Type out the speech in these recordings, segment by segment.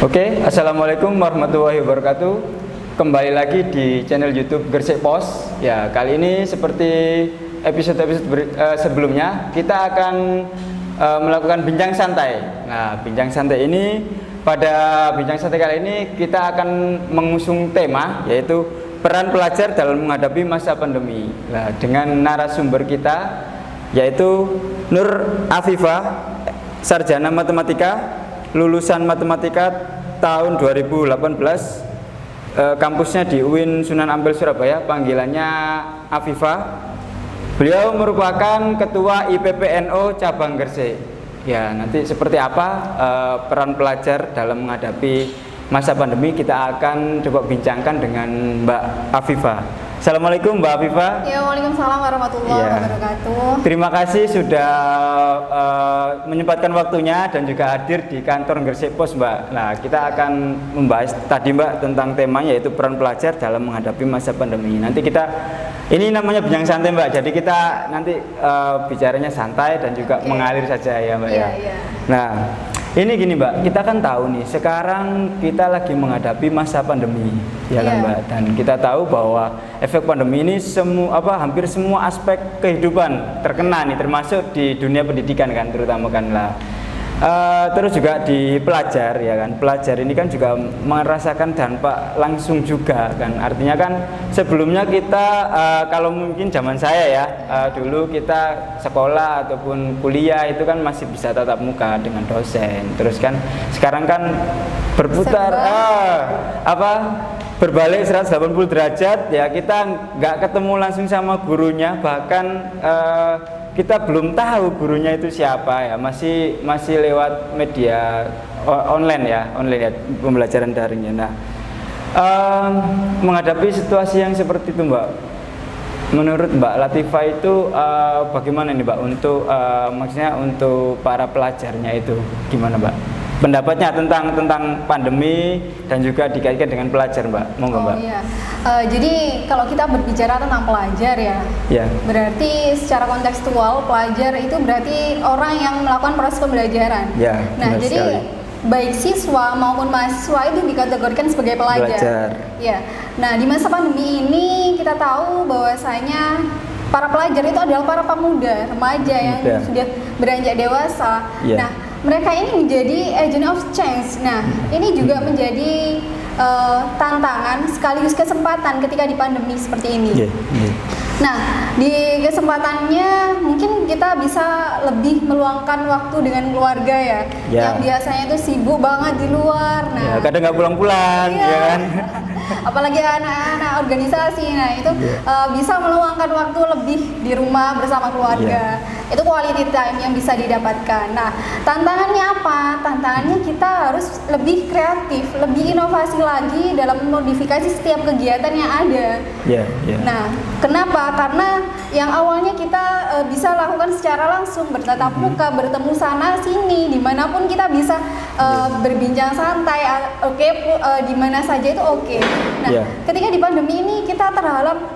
Oke, Assalamualaikum warahmatullahi wabarakatuh. Kembali lagi di channel YouTube Gresik Pos. Ya, kali ini seperti episode-episode sebelumnya, kita akan melakukan bincang santai. Nah, bincang santai ini, pada bincang santai kali ini kita akan mengusung tema, yaitu peran pelajar dalam menghadapi masa pandemi. Nah, dengan narasumber kita, yaitu Nur Afifah, sarjana matematika, lulusan matematika tahun 2018, kampusnya di UIN Sunan Ampel Surabaya, panggilannya Afifah. Beliau merupakan ketua IPPNO cabang Gresik. Ya, nanti seperti apa peran pelajar dalam menghadapi masa pandemi, kita akan coba bincangkan dengan Mbak Afifah. Assalamualaikum Mbak Afifah. Ya, waalaikumsalam warahmatullahi wabarakatuh. Terima kasih sudah menyempatkan waktunya dan juga hadir di kantor Gresik Pos, Mbak. Nah, kita akan membahas tadi, Mbak, tentang temanya, yaitu peran pelajar dalam menghadapi masa pandemi. Nanti kita, ini namanya bincang santai, Mbak. Jadi kita nanti bicaranya santai dan juga mengalir saja ya, Mbak. Iya. Nah, ini gini, Mbak, kita kan tahu nih, sekarang kita lagi menghadapi masa pandemi, ya kan, Mbak? Dan kita tahu bahwa efek pandemi ini hampir semua aspek kehidupan terkena nih, termasuk di dunia pendidikan kan, terutama kan lah. Terus juga di pelajar, ya kan, pelajar ini kan juga merasakan dampak langsung juga kan. Artinya kan sebelumnya kita kalau mungkin zaman saya ya, dulu kita sekolah ataupun kuliah itu kan masih bisa tatap muka dengan dosen. Terus kan sekarang kan berputar berbalik 180 derajat ya, kita nggak ketemu langsung sama gurunya, bahkan kita belum tahu gurunya itu siapa ya, masih lewat media online ya, pembelajaran daringnya. Nah, menghadapi situasi yang seperti itu, Mbak, menurut Mbak Latifah itu bagaimana nih, Mbak, untuk maksudnya untuk para pelajarnya itu gimana, Mbak? Pendapatnya tentang pandemi dan juga dikaitkan dengan pelajar, Mbak. Monggo, Mbak. Iya. Jadi kalau kita berbicara tentang pelajar ya, berarti secara kontekstual pelajar itu berarti orang yang melakukan proses pembelajaran. Ya, nah, jadi baik siswa maupun mahasiswa itu dikategorikan sebagai pelajar. Ya. Nah, di masa pandemi ini kita tahu bahwasanya para pelajar itu adalah para pemuda, remaja yang sudah beranjak dewasa. Nah, mereka ini menjadi agent of change. Nah, ini juga menjadi tantangan sekaligus kesempatan ketika di pandemi seperti ini. Nah, di kesempatannya mungkin kita bisa lebih meluangkan waktu dengan keluarga ya. Yang biasanya itu sibuk banget di luar. Nah, kadang nggak pulang-pulang, ya kan? Apalagi anak-anak organisasi, nah itu bisa meluangkan waktu lebih di rumah bersama keluarga. Itu quality time yang bisa didapatkan. Nah, tantangannya apa? Tantangannya kita harus lebih kreatif, lebih inovasi lagi dalam modifikasi setiap kegiatan yang ada. Nah, kenapa? Karena yang awalnya kita bisa lakukan secara langsung, bertatap muka, bertemu sana sini, dimanapun kita bisa berbincang santai, di mana saja itu oke. Nah, ketika di pandemi ini kita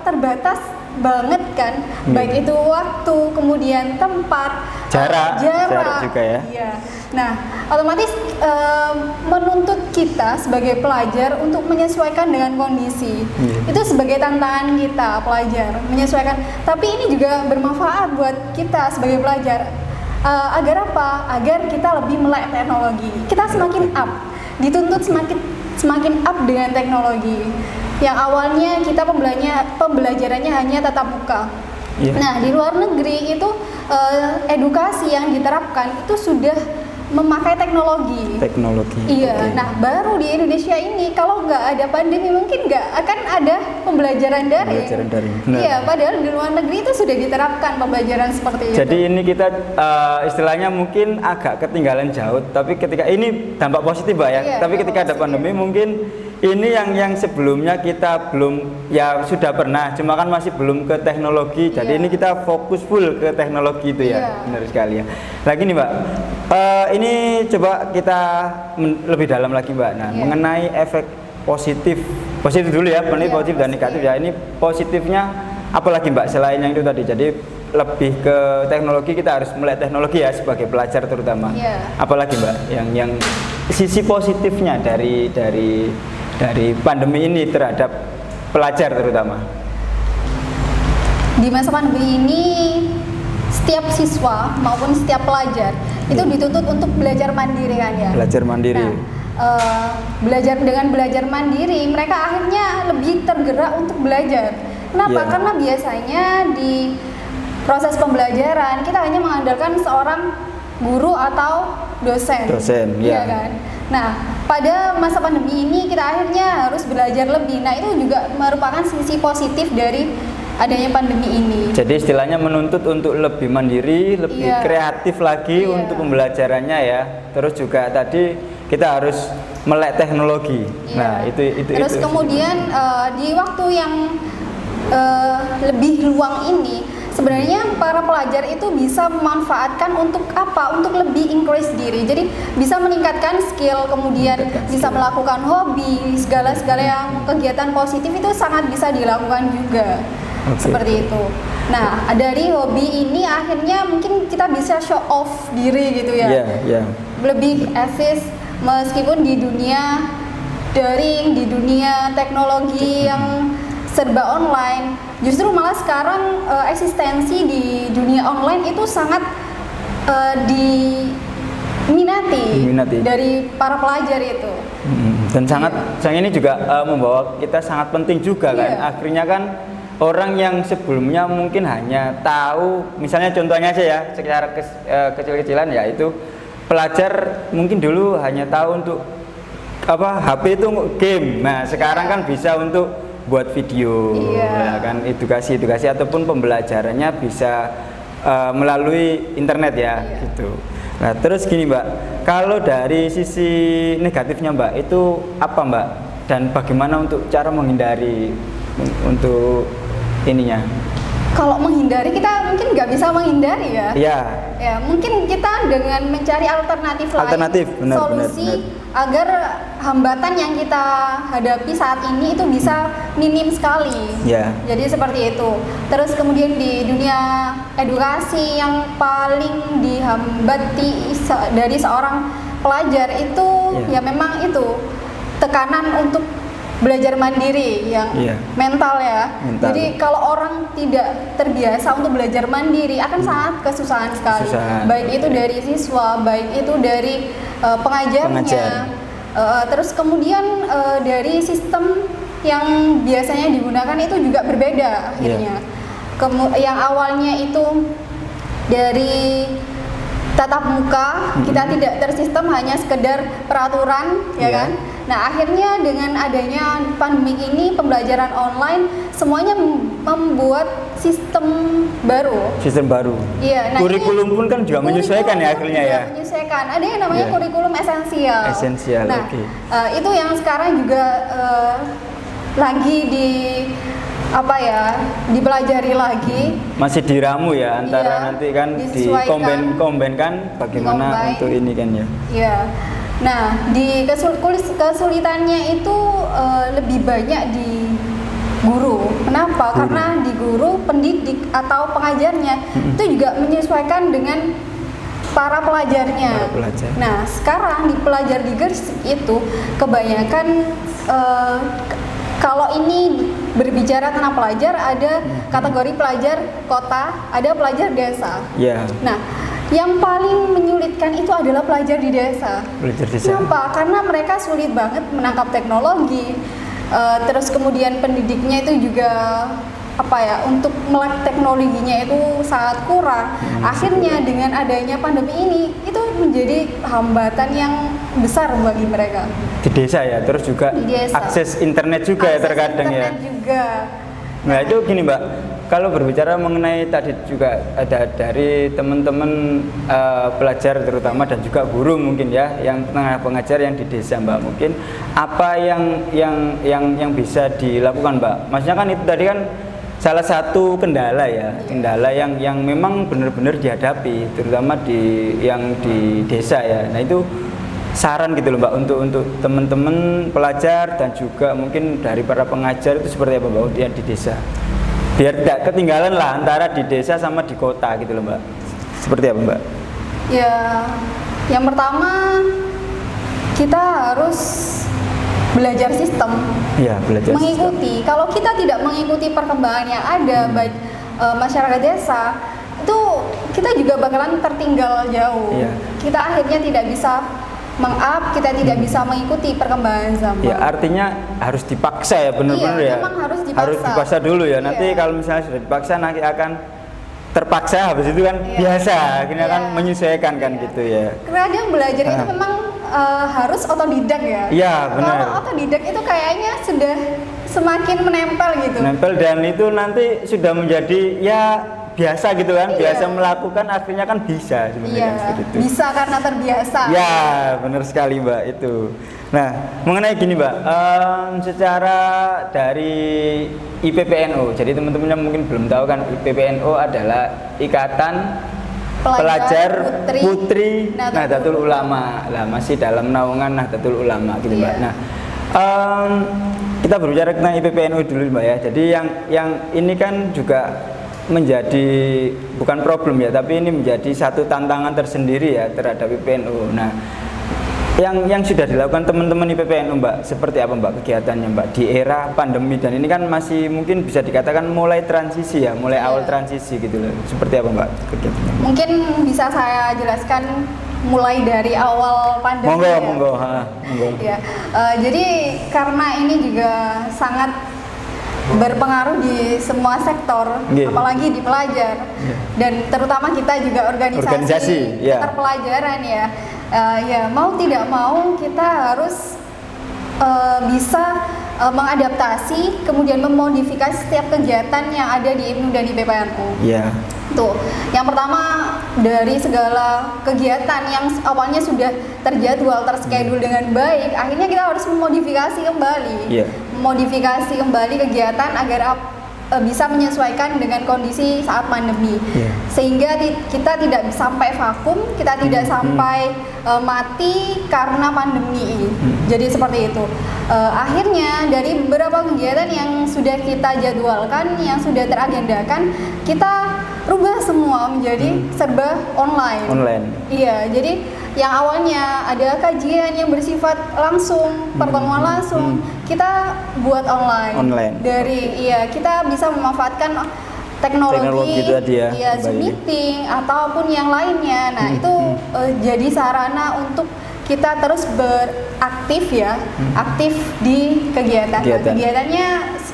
terbatas banget kan, baik itu waktu, kemudian tempat, jarak juga ya. Nah, otomatis menuntut kita sebagai pelajar untuk menyesuaikan dengan kondisi. Itu sebagai tantangan kita pelajar menyesuaikan. Tapi ini juga bermanfaat buat kita sebagai pelajar. Agar apa? Agar kita lebih melek teknologi. Kita semakin up, dituntut semakin up dengan teknologi. Yang awalnya kita pembelajarannya hanya tatap muka. Nah, di luar negeri itu edukasi yang diterapkan itu sudah memakai teknologi. Iya. Nah, baru di Indonesia ini kalau nggak ada pandemi mungkin nggak akan ada pembelajaran daring. Iya, padahal di luar negeri itu sudah diterapkan pembelajaran seperti itu. Jadi ini kita istilahnya mungkin agak ketinggalan jauh, tapi ketika ini dampak positif, Mbak ya. Tapi ketika ada pandemi mungkin ini yang sebelumnya kita belum, ya sudah pernah, cuma kan masih belum ke teknologi. Jadi ini kita fokus full ke teknologi itu ya. Benar sekali ya. Lagi nih, Mbak, ini coba kita lebih dalam lagi, Mbak. Nah, mengenai efek positif dulu ya, positif dan negatif ya. Ini positifnya apalagi, Mbak, selain yang itu tadi. Jadi lebih ke teknologi, kita harus melek teknologi ya sebagai pelajar terutama. Iya. Apalagi Mbak yang sisi positifnya dari pandemi ini terhadap pelajar terutama. Di masa pandemi ini setiap siswa maupun setiap pelajar itu dituntut untuk belajar mandiri kan ya. Belajar mandiri. Nah, dengan belajar mandiri mereka akhirnya lebih tergerak untuk belajar. Kenapa? Iya. Karena biasanya di proses pembelajaran kita hanya mengandalkan seorang guru atau dosen. Iya. Kan? Nah, pada masa pandemi ini kita akhirnya harus belajar lebih. Nah, itu juga merupakan sisi positif dari adanya pandemi ini. Jadi istilahnya menuntut untuk lebih mandiri, lebih kreatif lagi untuk pembelajarannya ya. Terus juga tadi kita harus melek teknologi. Nah, itu. Terus kemudian di waktu yang lebih luang ini sebenarnya para pelajar itu bisa memanfaatkan untuk apa? Untuk lebih increase diri. Jadi bisa meningkatkan skill, kemudian bisa melakukan hobi, segala yang kegiatan positif itu sangat bisa dilakukan juga. Seperti itu. Nah, dari hobi ini akhirnya mungkin kita bisa show off diri gitu ya. Lebih eksis meskipun di dunia daring, di dunia teknologi yang serba online, justru malah sekarang eksistensi di dunia online itu sangat diminati dari para pelajar itu. Dan sangat ini juga membawa kita sangat penting juga kan. Akhirnya kan orang yang sebelumnya mungkin hanya tahu, misalnya contohnya aja ya, secara kecil-kecilan ya, itu pelajar mungkin dulu hanya tahu untuk HP itu game. Nah, sekarang kan bisa untuk buat video, ya kan, edukasi ataupun pembelajarannya bisa melalui internet ya, gitu. Nah, terus gini Mbak, kalau dari sisi negatifnya Mbak, itu apa Mbak? Dan bagaimana untuk cara menghindari untuk ininya? Kalau menghindari, kita mungkin nggak bisa menghindari ya. Ya, mungkin kita dengan mencari alternatif lain, solusi agar hambatan yang kita hadapi saat ini itu bisa minim sekali. Jadi seperti itu. Terus kemudian di dunia edukasi yang paling dihambati dari seorang pelajar itu ya memang itu tekanan untuk belajar mandiri yang mental ya. Jadi kalau orang tidak terbiasa untuk belajar mandiri akan sangat kesusahan sekali. Baik itu dari siswa, baik itu dari pengajarnya. Terus kemudian dari sistem yang biasanya digunakan itu juga berbeda akhirnya. Yang awalnya itu dari tatap muka, kita tidak tersistem, hanya sekedar peraturan ya kan. Nah, akhirnya dengan adanya pandemi ini, pembelajaran online semuanya membuat sistem baru. Iya, nah kurikulum pun kan juga menyesuaikan ya akhirnya ya. Menyesuaikan. Ada yang namanya kurikulum esensial. Nah, itu yang sekarang juga lagi dipelajari lagi. Masih diramu ya antara nanti kan dikomben-kombenkan bagaimana untuk ini kan ya. Iya. Nah, di kesulitannya itu lebih banyak di guru. Kenapa? Karena di guru, pendidik atau pengajarnya itu juga menyesuaikan dengan para pelajarnya. Nah, sekarang di pelajar di Gresik itu kebanyakan kalau ini berbicara tentang pelajar, ada kategori pelajar kota, ada pelajar desa. Nah, yang paling menyulitkan itu adalah pelajar di desa. Kenapa? Karena mereka sulit banget menangkap teknologi. Terus kemudian pendidiknya itu juga untuk melek teknologinya itu sangat kurang. Akhirnya dengan adanya pandemi ini itu menjadi hambatan yang besar bagi mereka. Di desa ya, terus juga akses internet juga ya terkadang ya. Nah, itu gini Mbak, kalau berbicara mengenai tadi juga ada dari teman-teman pelajar terutama dan juga guru mungkin ya, yang tengah pengajar yang di desa Mbak, mungkin apa yang bisa dilakukan Mbak? Maksudnya kan itu tadi kan salah satu kendala ya, kendala yang memang benar-benar dihadapi, terutama di desa ya. Nah, itu saran gitu loh Mbak untuk teman-teman pelajar dan juga mungkin dari para pengajar itu seperti apa Mbak yang di desa? biar tidak ketinggalan lah antara di desa sama di kota gitu loh Mbak. Seperti apa Mbak? Ya, yang pertama kita harus belajar sistem, Iya, belajar mengikuti. Kalau kita tidak mengikuti perkembangan yang ada, baik masyarakat desa, itu kita juga bakalan tertinggal jauh. Iya. Kita akhirnya tidak bisa kita tidak bisa mengikuti perkembangan zaman. Ya, artinya harus dipaksa ya, benar-benar Iya, ya. memang harus dipaksa. Harus dipaksa dulu ya. Nanti Iya. kalau misalnya sudah dipaksa nanti akan terpaksa, habis itu kan Iya. biasa, akhirnya Iya. kan menyesuaikan kan Iya. gitu ya. Kadang belajar itu Ah. memang harus otodidak ya. Iya, benar. Kalau otodidak itu kayaknya sudah semakin menempel gitu. Nempel dan itu nanti sudah menjadi ya biasa gitu kan, Iya. biasa melakukan akhirnya kan bisa sebenarnya Iya, kan, seperti itu. bisa karena terbiasa. Ya, benar sekali Mbak itu. Nah, mengenai gini Mbak, secara dari IPPNU, jadi teman-teman yang mungkin belum tahu kan, IPPNU adalah Ikatan Pelajar Putri Nahdlatul Ulama. Lah masih dalam naungan Nahdlatul Ulama gitu Mbak. Iya. Nah, kita berbicara tentang IPPNU dulu Mbak ya. Jadi yang ini kan juga menjadi bukan problem ya, tapi ini menjadi satu tantangan tersendiri ya terhadap IPPNU. Nah, yang sudah dilakukan teman-teman IPPNU Mbak, seperti apa Mbak kegiatannya Mbak di era pandemi, dan ini kan masih mungkin bisa dikatakan mulai transisi ya, mulai awal transisi gitu loh. Seperti apa Mbak kegiatannya? Mungkin bisa saya jelaskan mulai dari awal pandemi. Monggo, ya. monggo, monggo. Ya, jadi karena ini juga sangat berpengaruh di semua sektor, Yeah. apalagi di pelajar, dan terutama kita juga organisasi yeah. terpelajaran ya. Ya mau tidak mau kita harus bisa mengadaptasi, kemudian memodifikasi setiap kegiatan yang ada di IPNU dan IPPNU. Iya. Tuh, yang pertama dari segala kegiatan yang awalnya sudah terjadwal, terschedule dengan baik, akhirnya kita harus memodifikasi kembali, Iya. memodifikasi kembali kegiatan agar bisa menyesuaikan dengan kondisi saat pandemi, Iya. sehingga kita tidak sampai vakum, kita tidak sampai mati karena pandemi. Jadi seperti itu. Akhirnya dari beberapa kegiatan yang sudah kita jadwalkan, yang sudah teragendakan, kita rubah semua menjadi serba online. Online. Iya, jadi yang awalnya ada kajian yang bersifat langsung, pertemuan langsung, kita buat online. Online. Kita bisa memanfaatkan teknologi itu tadi ya, Zoom kembali. meeting ataupun yang lainnya. Nah, itu jadi sarana untuk kita terus beraktif ya, aktif di kegiatan. Nah, kegiatannya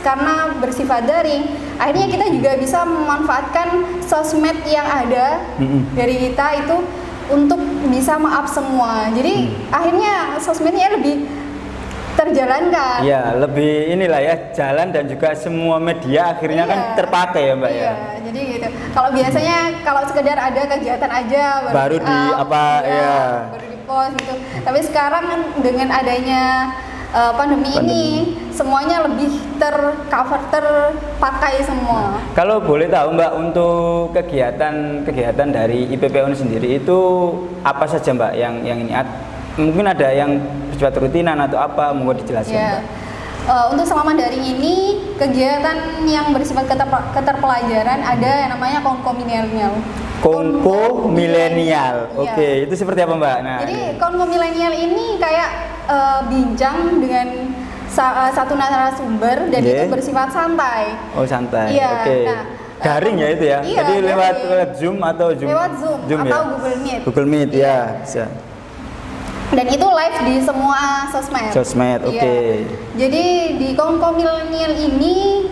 karena bersifat daring, akhirnya kita juga bisa memanfaatkan sosmed yang ada dari kita itu untuk bisa up semua. Jadi akhirnya sosmednya lebih terjalankan. Iya, lebih inilah ya, jalan dan juga semua media akhirnya kan terpakai ya Mbak ya. Jadi gitu. Kalau biasanya kalau sekedar ada kegiatan aja baru di baru di post gitu. Tapi sekarang kan dengan adanya pandemi ini semuanya lebih tercover, terpakai semua. Kalau boleh tahu Mbak, untuk kegiatan dari IPPNU sendiri itu apa saja Mbak yang ini? Mungkin ada yang bersifat rutinan atau apa, mau dijelaskan Mbak? Untuk selama daring ini kegiatan yang bersifat keterpelajaran ada yang namanya Konko Milenial. Konko Milenial. Oke, itu seperti apa Mbak? Nah, jadi Konko Milenial ini kayak bincang dengan satu narasumber dan itu bersifat santai. Oh, santai. Iya. Oke. Nah, daring ya itu ya. Iya, jadi lewat Zoom atau Zoom? Lewat Zoom atau ya? Google Meet. Google Meet ya, bisa. Dan itu live di semua sosmed. Sosmed, oke. Iya. Jadi di Konko Milenial ini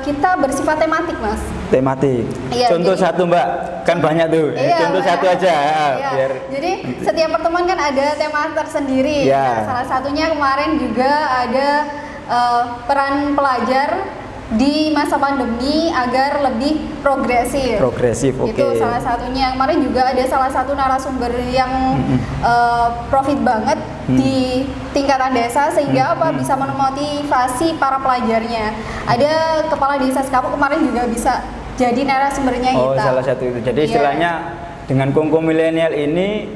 kita bersifat tematik, Mas. Tematik. Iya, Contoh jadi- satu Mbak, kan banyak tuh. Iya, Contoh satu aja, Iya. biar. Jadi setiap pertemuan kan ada tema tersendiri. Iya. Nah, salah satunya kemarin juga ada peran pelajar di masa pandemi agar lebih progresif. Progresif, oke. Itu salah satunya. Kemarin juga ada salah satu narasumber yang profit banget di tingkatan desa sehingga bisa memotivasi para pelajarnya. Ada kepala desa Sekapu kemarin juga bisa jadi narasumbernya Oh, kita. salah satu itu. Jadi Iya. istilahnya dengan Konko Milenial ini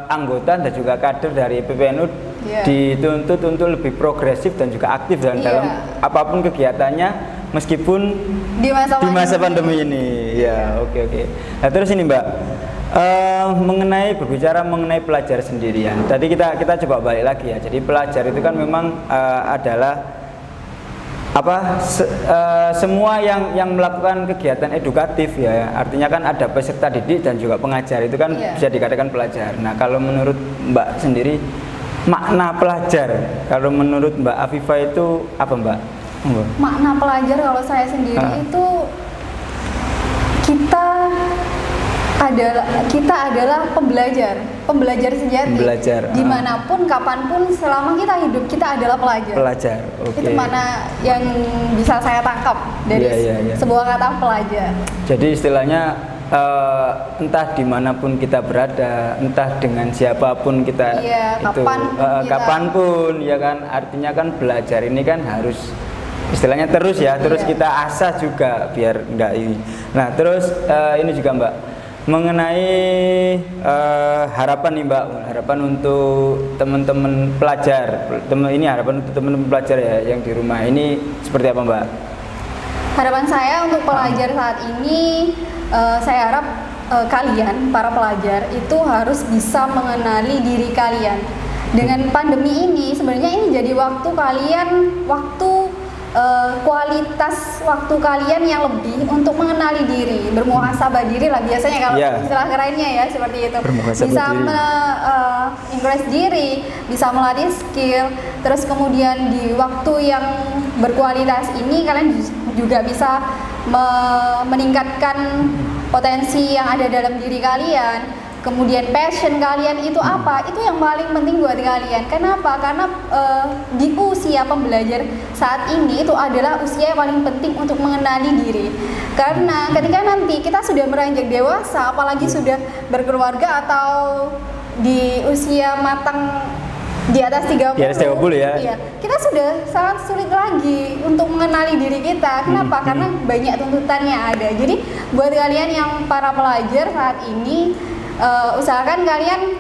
anggota dan juga kader dari PPNU dituntut untuk lebih progresif dan juga aktif dan Iya. dalam apapun kegiatannya meskipun Di masa pandemi ini. Ya, oke. Nah, terus ini Mbak, berbicara mengenai pelajar sendirian. Tadi kita coba balik lagi ya. Jadi pelajar itu kan memang adalah semua yang melakukan kegiatan edukatif ya, artinya kan ada peserta didik dan juga pengajar, itu kan bisa dikatakan pelajar. Nah, kalau menurut Mbak sendiri makna pelajar, kalau menurut Mbak Afifah itu apa Mbak? Makna pelajar kalau saya sendiri itu kita adalah pembelajar sejati. Dimanapun, kapanpun, selama kita hidup kita adalah pelajar. Okay. Itu mana yang bisa saya tangkap dari sebuah kata pelajar. Jadi istilahnya entah dimanapun kita berada, entah dengan siapapun kita, kapanpun ya kan, artinya kan belajar ini kan harus istilahnya terus kita asah juga biar enggak ini. Nah, terus ini juga Mbak, mengenai harapan nih Mbak, harapan untuk teman-teman pelajar, harapan untuk teman-teman pelajar ya yang di rumah ini seperti apa Mbak? Harapan saya untuk pelajar saat ini, saya harap kalian para pelajar itu harus bisa mengenali diri kalian. Dengan pandemi ini sebenarnya ini jadi kualitas waktu kalian yang lebih untuk mengenali diri, bermuhasabah diri lah biasanya kalau istilah kerennya ya seperti itu. Bisa impress diri, bisa melatih skill, terus kemudian di waktu yang berkualitas ini kalian juga bisa meningkatkan potensi yang ada dalam diri kalian. Kemudian passion kalian itu apa? Itu yang paling penting buat kalian. Kenapa? Karena di usia pembelajar saat ini itu adalah usia yang paling penting untuk mengenali diri. Karena ketika nanti kita sudah beranjak dewasa, apalagi sudah berkeluarga atau di usia matang di atas 30, ya. Iya, kita sudah sangat sulit lagi untuk mengenali diri kita. Kenapa? Karena banyak tuntutannya ada. Jadi buat kalian yang para pelajar saat ini, usahakan kalian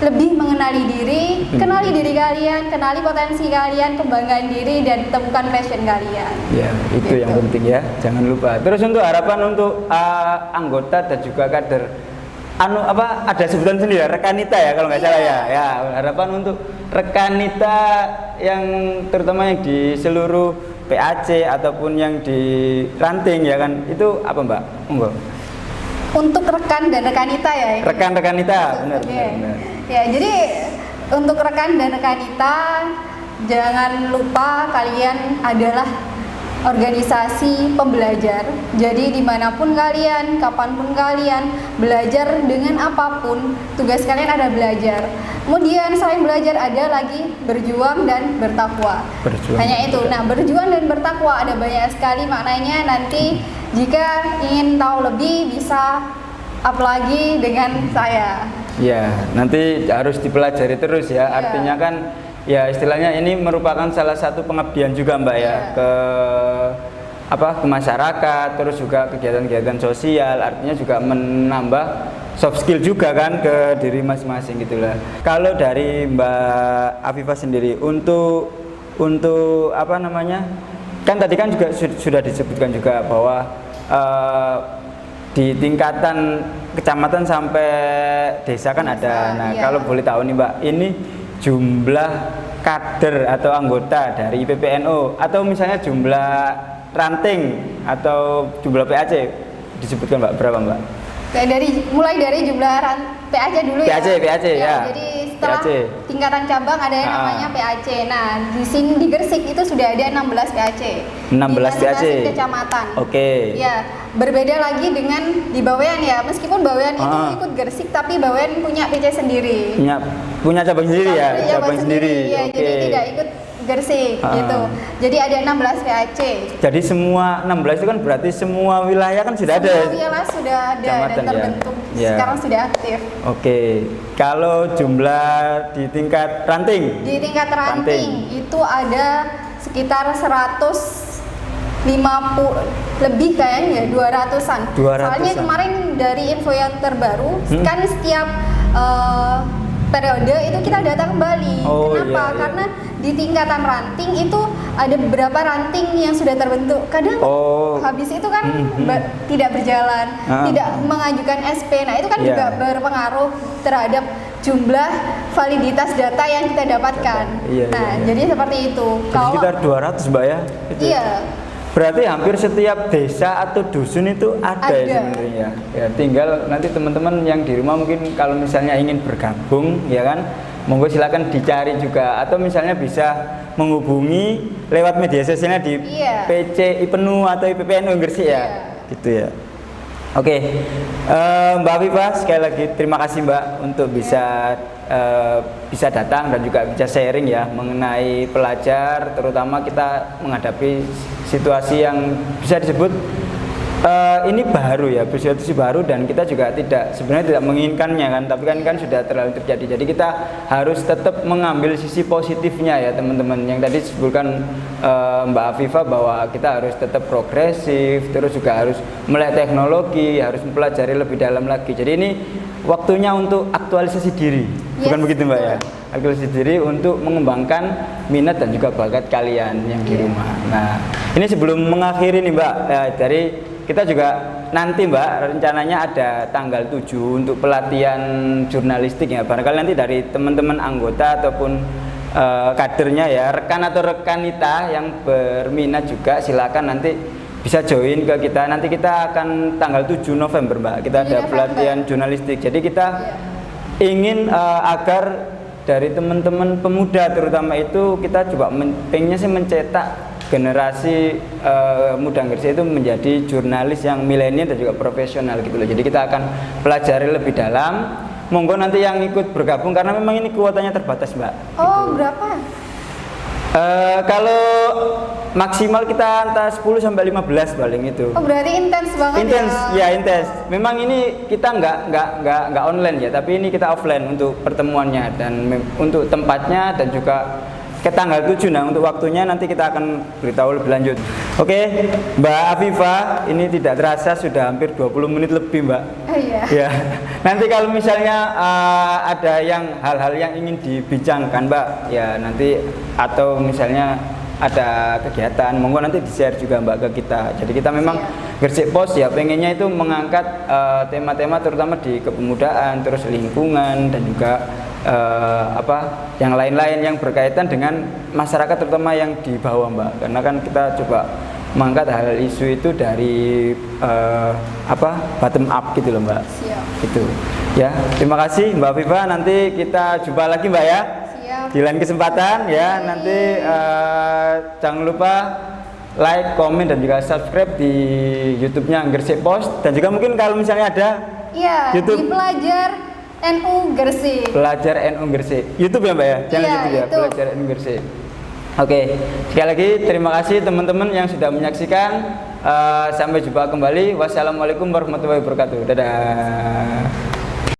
lebih mengenali diri, kenali diri kalian, kenali potensi kalian, kembangkan diri dan temukan passion kalian. Ya, itu yang penting ya, jangan lupa. Terus untuk harapan untuk anggota dan juga kader, ada sebutan sendiri rekanita ya kalau nggak salah ya. Ya, harapan untuk rekanita yang terutama yang di seluruh PAC ataupun yang di ranting ya kan, itu apa Mbak? Untuk rekan dan rekanita ya. Rekan-rekanita, benar. Ya, jadi untuk rekan dan rekanita, jangan lupa kalian adalah organisasi pembelajar. Jadi dimanapun kalian, kapanpun kalian belajar dengan apapun, tugas kalian ada belajar. Kemudian selain belajar ada lagi berjuang dan bertakwa. Hanya itu. Nah, berjuang dan bertakwa ada banyak sekali maknanya. Nanti jika ingin tahu lebih bisa up lagi dengan saya. Ya, nanti harus dipelajari terus ya. Artinya kan ya istilahnya ini merupakan salah satu pengabdian juga Mbak ya ke masyarakat, terus juga kegiatan-kegiatan sosial, artinya juga menambah soft skill juga kan ke diri masing-masing gitulah. Kalau dari Mbak Afifah sendiri untuk kan tadi kan juga sudah disebutkan juga bahwa di tingkatan kecamatan sampai desa kan ada. Nah, kalau boleh tahu nih Mbak, ini jumlah kader atau anggota dari IPPNU atau misalnya jumlah ranting atau jumlah PAC disebutkan Mbak, berapa Mbak? Mulai dari jumlah PAC dulu PAC ya. Jadi setelah tingkatan cabang ada yang namanya PAC. Nah, di sini di Gresik itu sudah ada 16 PAC. 16 PAC. Kecamatan. Oke. Ya, berbeda lagi dengan di Bawean ya. Meskipun Bawean itu ikut Gresik tapi Bawean punya PC sendiri. Punya cabang sendiri ya, cabang sendiri. Ya, jadi tidak ikut Gresik gitu. Jadi ada 16 PAC. Jadi semua 16 itu kan berarti semua wilayah kan sudah ada. Semua wilayah sudah ada dan terbentuk. Ya. Sekarang sudah aktif. Oke. Kalau jumlah di tingkat ranting? Di tingkat ranting itu ada sekitar 150 lebih kayaknya 200-an. Soalnya kemarin dari info yang terbaru kan setiap periode itu kita datang kembali. Kenapa? Karena di tingkatan ranting itu ada beberapa ranting yang sudah terbentuk. Kadang habis itu kan tidak berjalan, tidak mengajukan SP. Nah, itu kan juga berpengaruh terhadap jumlah validitas data yang kita dapatkan. Jadi seperti itu. Kalau sekitar 200 Mbak ya? Itu. Iya. Berarti hampir setiap desa atau dusun itu ada. Ya sebenarnya. Ya, tinggal nanti teman-teman yang di rumah mungkin kalau misalnya ingin bergabung, ya kan, monggo silakan dicari juga atau misalnya bisa menghubungi lewat media sosialnya di PC IPENU atau IPPNU Gresik ya. Gitu ya. Oke, Mbak Afifa sekali lagi terima kasih Mbak untuk bisa datang dan juga bisa sharing ya mengenai pelajar, terutama kita menghadapi situasi yang bisa disebut ini baru ya, situasi baru dan kita juga sebenarnya tidak menginginkannya kan, tapi kan sudah terlalu terjadi. Jadi kita harus tetap mengambil sisi positifnya ya teman-teman. Yang tadi disebutkan Mbak Afifa bahwa kita harus tetap progresif, terus juga harus melek teknologi, harus mempelajari lebih dalam lagi. Jadi ini waktunya untuk aktualisasi diri, bukan begitu Mbak ya? Aktualisasi diri untuk mengembangkan minat dan juga bakat kalian yang di rumah. Nah, ini sebelum mengakhiri nih Mbak, dari kita juga nanti Mbak rencananya ada tanggal 7 untuk pelatihan jurnalistik ya. Barangkali nanti dari teman-teman anggota ataupun kadernya ya, rekan atau rekanita yang berminat juga silakan nanti bisa join ke kita. Nanti kita akan tanggal 7 November Mbak, kita ada pelatihan jurnalistik. Jadi kita ingin agar dari teman-teman pemuda terutama itu kita juga pengennya sih mencetak generasi muda Gresik itu menjadi jurnalis yang milenial dan juga profesional gitu loh. Jadi kita akan pelajari lebih dalam. Monggo nanti yang ikut bergabung karena memang ini kuotanya terbatas Mbak. Oh gitu. Berapa? Kalau maksimal kita antara 10 sampai 15 paling itu. Oh berarti intens banget ya? Intens. Memang ini kita nggak online ya, tapi ini kita offline untuk pertemuannya dan untuk tempatnya dan juga ke tanggal 7. Nah untuk waktunya nanti kita akan beritahu lebih lanjut. Oke, Mbak Afifa, ini tidak terasa sudah hampir 20 menit lebih Mbak. Iya. Ya. Nanti kalau misalnya ada hal-hal yang ingin dibincangkan Mbak, ya nanti atau misalnya ada kegiatan, monggo nanti di-share juga Mbak ke kita. Jadi kita memang Gresik Post ya pengennya itu mengangkat tema-tema terutama di kepemudaan, terus lingkungan dan juga yang lain-lain yang berkaitan dengan masyarakat terutama yang di bawah Mbak. Karena kan kita coba mengangkat hal isu itu dari bottom up gitu loh Mbak. Siap. Gitu. Ya, terima kasih Mbak Afifa. Nanti kita jumpa lagi Mbak ya. Di lain kesempatan ya. Nanti jangan lupa like, komen dan juga subscribe di YouTube-nya Gresik Post dan juga mungkin kalau misalnya ada YouTube di Pelajar NU Gresik. Pelajar NU Gresik. YouTube ya Mbak ya? Channel YouTube ya, Pelajar NU Gresik. Oke, sekali lagi terima kasih teman-teman yang sudah menyaksikan. Sampai jumpa kembali. Wassalamualaikum warahmatullahi wabarakatuh. Dadah.